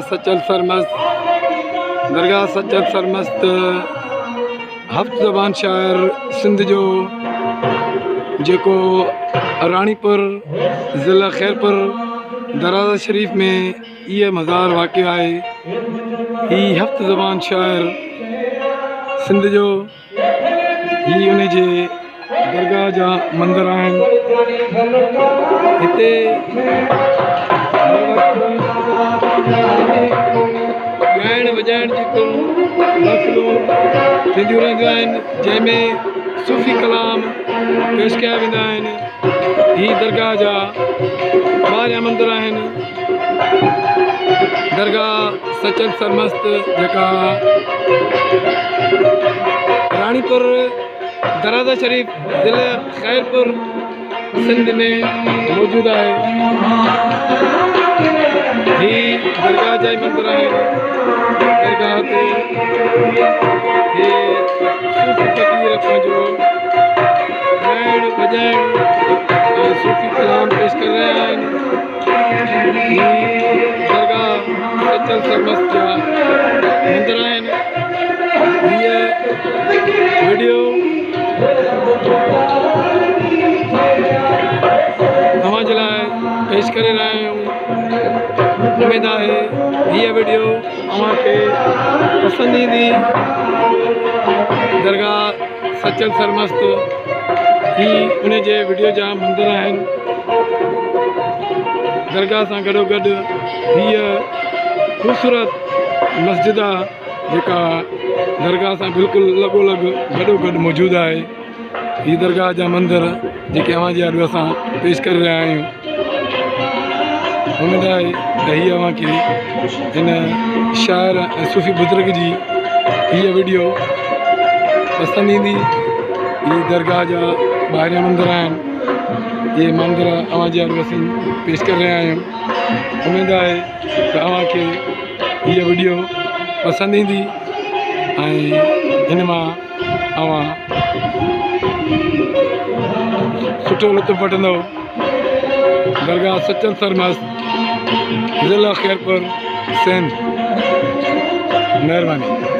सचल सरमस्त दरगाह सचल सरमस्त हफ़्त ज़बान शायर सिंध जो जेको रानीपुर ज़िला खैरपुर दराज़ा शरीफ़ में ये मज़ार वाक़ है। ही हफ़्त ज़बान शायर सिंध जो ही उन जे दरगाह जा मंदिर आहिनि। हिते ॻाइण वॼाइण जेको महफ़िलूं थींदियूं रहंदियूं आहिनि, जंहिंमें सूफ़ी कलाम पेश कया वेंदा आहिनि। ही दरगाह जा ॿाहिरियां मंदिर आहिनि। दरगाह सचल सरमस्त जेका रानीपुर दराज़ा शरीफ़ ज़िला खैरपुर सिंध में मौजूद है। ही दरगाह जा मंदिर आहिनि। दरगाह ते हे सूफ़ी फ़क़ीर पंहिंजो ॻाइण वॼाइण ऐं सूफ़ी कलाम पेश करे रहिया आहिनि। ही दरगाह सचल सरमस्त जा मंदिर आहिनि। हीअ वीडियो तव्हां जे लाइ पेश करे रहिया आहियूं। उमेद आहे हीअ वीडियो तव्हांखे पसंदि ईंदी। दरगाह सचल सरमस्त ही उन जे वीडियो जा मंदिर आहिनि। दरगाह सां गॾोगॾु हीअ ख़ूबसूरत मस्जिद आहे जेका दरगाह सां बिल्कुलु लॻोलॻ गॾोगॾु मौजूदु आहे। हीअ दरगाह जा मंदिर जेके अव्हां जे आॾू असां पेश करे रहिया आहियूं। उमेद आहे त हीअ अव्हांखे हिन शाइर ऐं सूफ़ी बुज़ुर्ग जी हीअ वीडियो पसंदि ईंदी। हीअ दरगाह जा ॿाहिरियां मंदिर आहिनि। इहे मंदिर अव्हां जे आॾू असीं पेश करे रहिया आहियूं। उमेद आहे त अव्हांखे हीअ वीडियो पसंदि ईंदी ऐं हिन मां अव्हां सुठो लुत्फ़ वठंदव। दरगाह सचल सरमस्त ज़िला खैरपुर सिंध। महिरबानी।